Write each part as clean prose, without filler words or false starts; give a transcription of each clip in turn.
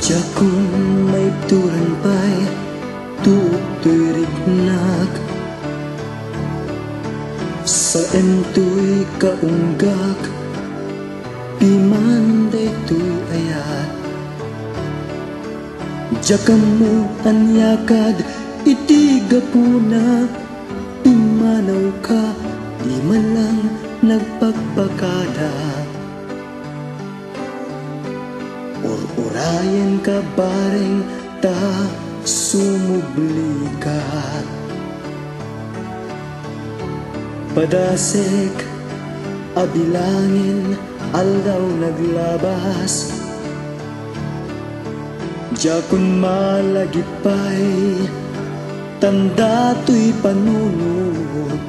Jakun may turan pa'y tuok to'y rignak. Sa ento'y kaunggak, pimanday to'y ayat. Jakam mo anyakad, itigapuna, pimanaw ka, di man lang nagpagpakada. Urayan ka bareng ta sumubli ka. Padasek abilangin aldaw naglabas. Jakun malagipay tanda to'y panunod.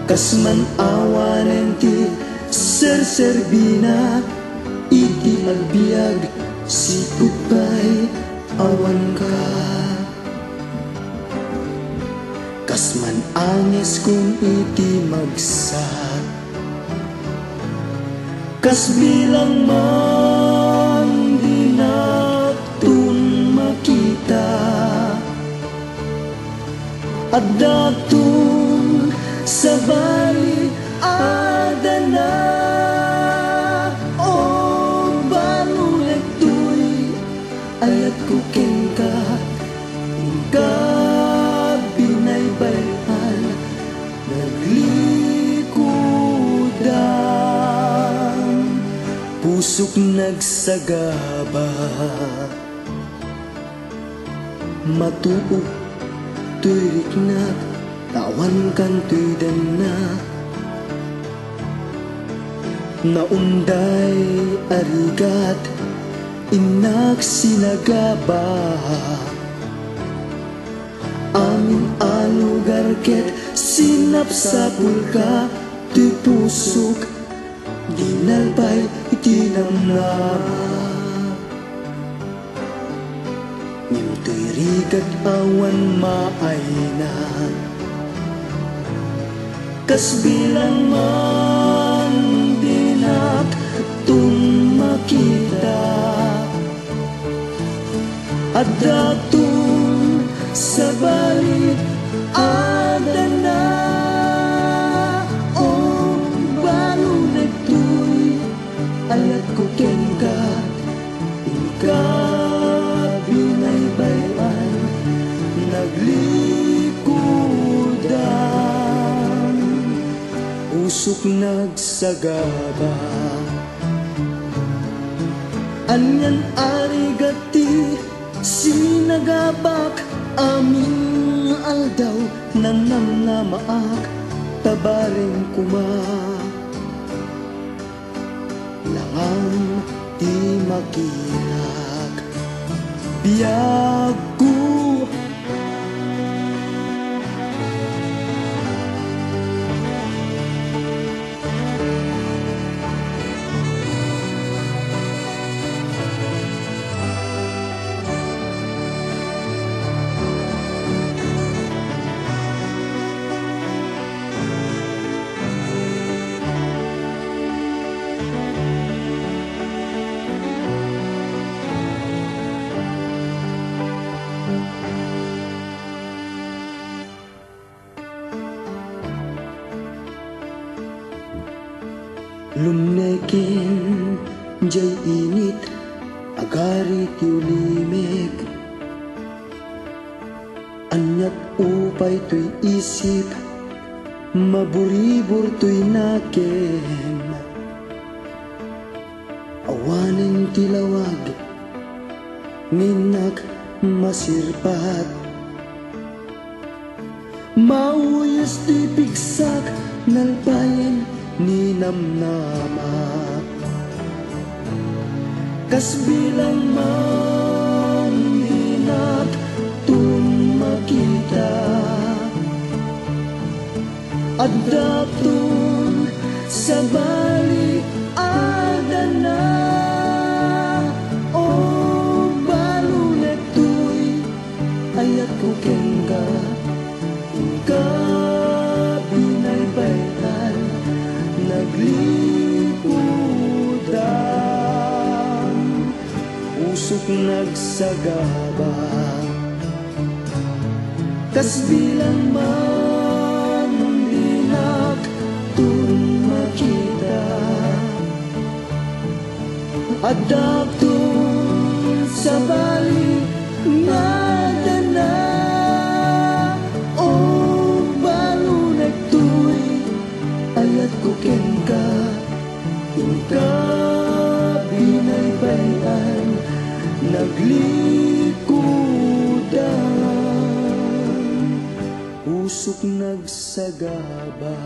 Kasman awanen ti serserbina, iti agbiag siput pa'y awan ka. Kasman angis kung iti magsat, kas bilang man di natun makita. At datun sa bali adana, ayat ko kengka, ingka binaybayan, naglikudan, pusok nagsagaba. Matuog to'y riknak, tawan kan to'y danak. Naunday arigat, inak sinagaba. Amin alugar ket sinapsapul ka, ti pusok dinalpay itinamnama. Nimto'y rigat awan maayna, kas bilang man dinak tun makita. At datun sa balik adana, o balunag to'y ayat ko kengka, ingka binaybayan, naglikudan, usok nagsagaba. Anyan arigati sinagabak, aming aldaw nanamnamaak, tabaring kuma. Langang di makinak, biyag ko. Lumnekin jay init, agari ti ulimek. Anyat upay to'y isip, maburibur to'y nakem. Awanen ti lawag, ninak masirpat. Mauyos ti pigsak, nalpayen ni namnama. Kas bilang man hinat tun makita. At datun sa balik adana, o balunet to'y ayat ko kengka, ingka binaybayan, naglikudan, Pusok nagsagaba, kas bilang man dinak tun makita, adak tun sa balik nga dana. O balunay tuy ayat ko ken ka, inka binaybayan naglikudan, pusok nagsagaba.